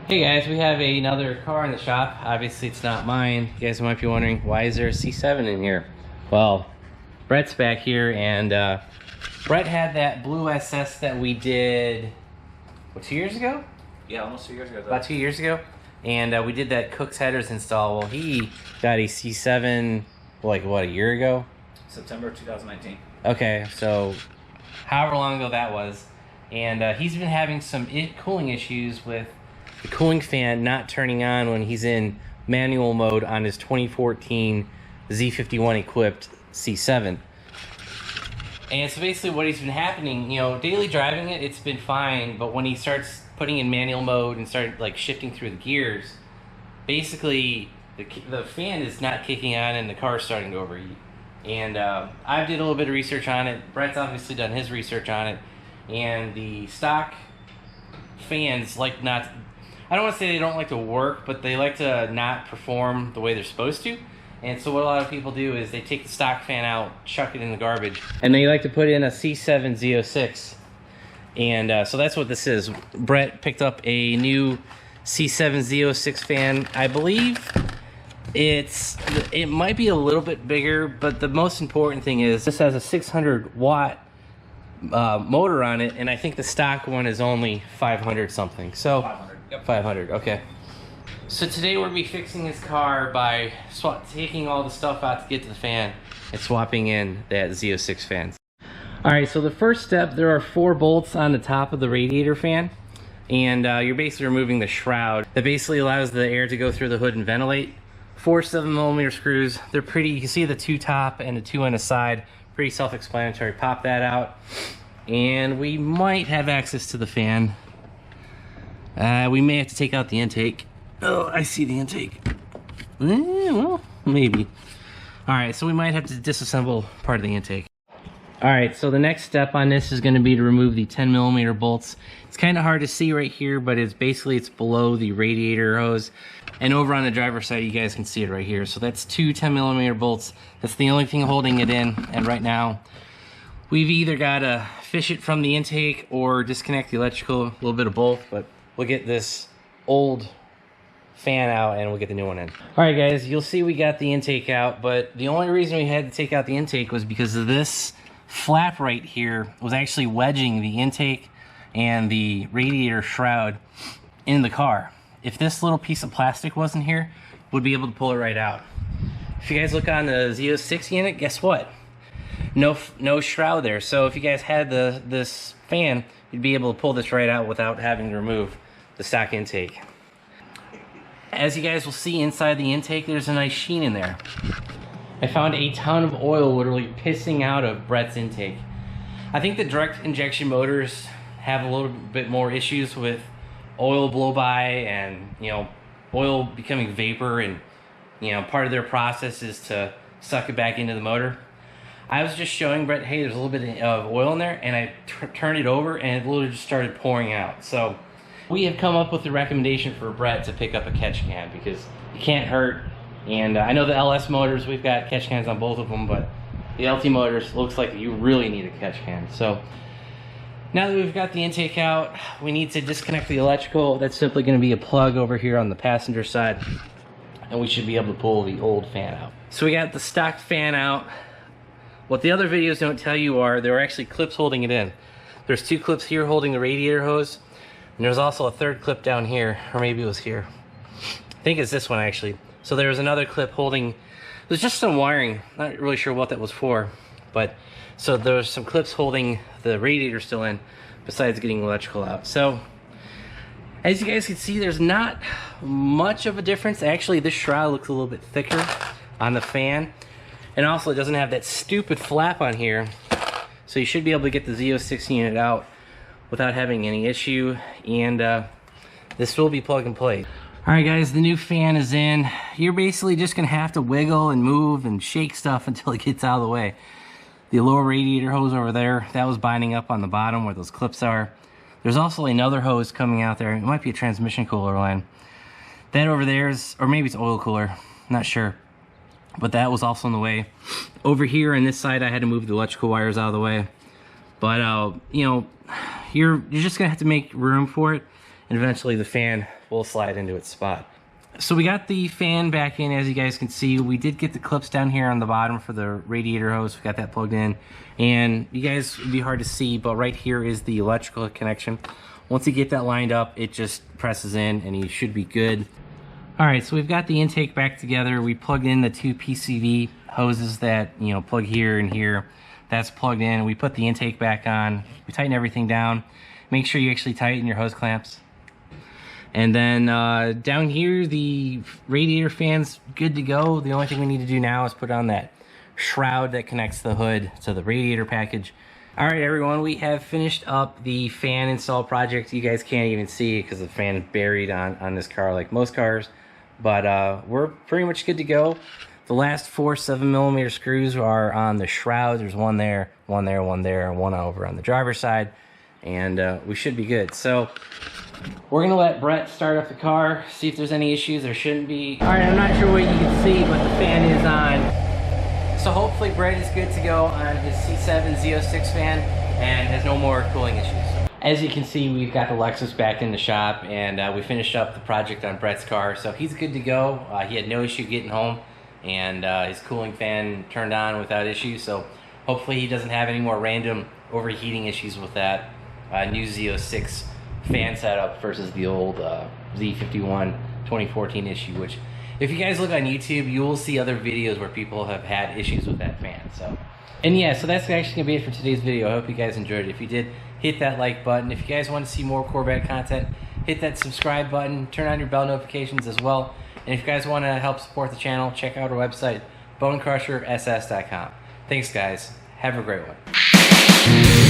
Hey guys, we have another car in the shop. Obviously it's not mine. You guys might be wondering, why is there a C7 in here? Well, Brett's back here, and Brett had that blue SS that we did, what, 2 years ago? Yeah, almost 2 years ago. About 2 years ago. And we did that Cook's headers install. Well, he got a C7, like what, a year ago? September 2019. Okay, so however long ago that was. And he's been having some cooling issues with the cooling fan not turning on when he's in manual mode on his 2014 Z51 equipped C7. And so basically what has been happening, you know, daily driving it, it's been fine, but when he starts putting in manual mode and start like shifting through the gears, basically the fan is not kicking on and the car's starting to overheat. And I did a little bit of research on it. Brett's obviously done his research on it, and the stock fans like not, I don't want to say they don't like to work, but they like to not perform the way they're supposed to. And so what a lot of people do is they take the stock fan out, chuck it in the garbage, and they like to put in a C7 Z06. And so that's what this is. Brett picked up a new C7 Z06 fan. I believe it might be a little bit bigger, but the most important thing is this has a 600 watt motor on it, and I think the stock one is only 500 something. So 500. Yep. 500. Okay. So today we're gonna be fixing this car by taking all the stuff out to get to the fan and swapping in that Z06 fan. All right, so the first step, there are 4 bolts on the top of the radiator fan, and you're basically removing the shroud that basically allows the air to go through the hood and ventilate. 4 7mm screws. They're pretty, you can see the 2 top and the 2 on the side. Pretty self-explanatory. Pop that out, and we might have access to the fan. We may have to take out the intake. Oh, I see the intake. Well, maybe. All right, so we might have to disassemble part of the intake. All right, so the next step on this is going to be to remove the 10mm bolts. It's kind of hard to see right here, but it's below the radiator hose. And over on the driver's side, you guys can see it right here. So that's 2 10mm bolts. That's the only thing holding it in. And right now, we've either got to fish it from the intake or disconnect the electrical, a little bit of both. But we'll get this old fan out and we'll get the new one in. All right, guys, you'll see we got the intake out, but the only reason we had to take out the intake was because of this flap right here was actually wedging the intake and the radiator shroud in the car. If this little piece of plastic wasn't here, we'd be able to pull it right out. If you guys look on the Z06 unit, guess what? No shroud there. So if you guys had this fan, you'd be able to pull this right out without having to remove the stock intake. As you guys will see inside the intake, there's a nice sheen in there. I found a ton of oil literally pissing out of Brett's intake. I think the direct injection motors have a little bit more issues with oil blow by and, you know, oil becoming vapor, and, you know, part of their process is to suck it back into the motor. I was just showing Brett, hey, there's a little bit of oil in there, and I turned it over and it literally just started pouring out. So we have come up with the recommendation for Brett to pick up a catch can because it can't hurt. And I know the LS motors, we've got catch cans on both of them, but the LT motors looks like you really need a catch can. So now that we've got the intake out, we need to disconnect the electrical. That's simply going to be a plug over here on the passenger side, and we should be able to pull the old fan out. So we got the stock fan out. What the other videos don't tell you are there are actually clips holding it in. There's 2 clips here holding the radiator hose, and there's also a 3rd clip down here, or maybe it was here. I think it's this one actually. So there was another clip holding, there's just some wiring, not really sure what that was for, but so there's some clips holding the radiator still in besides getting electrical out. So as you guys can see, there's not much of a difference. Actually, this shroud looks a little bit thicker on the fan, and also it doesn't have that stupid flap on here, so you should be able to get the Z06 unit out without having any issue, and this will be plug and play. All right, guys, the new fan is in. You're basically just gonna have to wiggle and move and shake stuff until it gets out of the way. The lower radiator hose over there, that was binding up on the bottom where those clips are. There's also another hose coming out there. It might be a transmission cooler line. That over there is, or maybe it's oil cooler, not sure. But that was also in the way. Over here on this side, I had to move the electrical wires out of the way. But, you know, you're just gonna have to make room for it. and eventually the fan will slide into its spot. So we got the fan back in, as you guys can see. We did get the clips down here on the bottom for the radiator hose. We got that plugged in, and you guys, would be hard to see, but right here is the electrical connection. Once you get that lined up, it just presses in and you should be good. All right, so we've got the intake back together. We plugged in the 2 PCV hoses that, you know, plug here and here. That's plugged in. We put the intake back on. We tighten everything down. Make sure you actually tighten your hose clamps. And then down here, the radiator fan's good to go. The only thing we need to do now is put on that shroud that connects the hood to the radiator package. All right, everyone, we have finished up the fan install project. You guys can't even see it because the fan is buried on this car like most cars. But we're pretty much good to go. The last 4 7mm screws are on the shroud. There's one there, one there, one there, and one over on the driver's side. And we should be good. So we're gonna let Brett start up the car, see if there's any issues. There shouldn't be. All right, I'm not sure what you can see, but the fan is on. So hopefully Brett is good to go on his C7 Z06 fan and has no more cooling issues. As you can see, we've got the Lexus back in the shop, and we finished up the project on Brett's car, so he's good to go. He had no issue getting home, and his cooling fan turned on without issue, so hopefully he doesn't have any more random overheating issues with that new Z06 fan setup versus the old Z51 2014 issue, which if you guys look on YouTube, you will see other videos where people have had issues with that fan. So, and yeah, so that's actually gonna be it for today's video. I hope you guys enjoyed it. If you did, hit that like button. If you guys want to see more Corvette content, hit that subscribe button, turn on your bell notifications as well. And if you guys want to help support the channel, check out our website, BonecrrusherSS.com. Thanks guys, have a great one.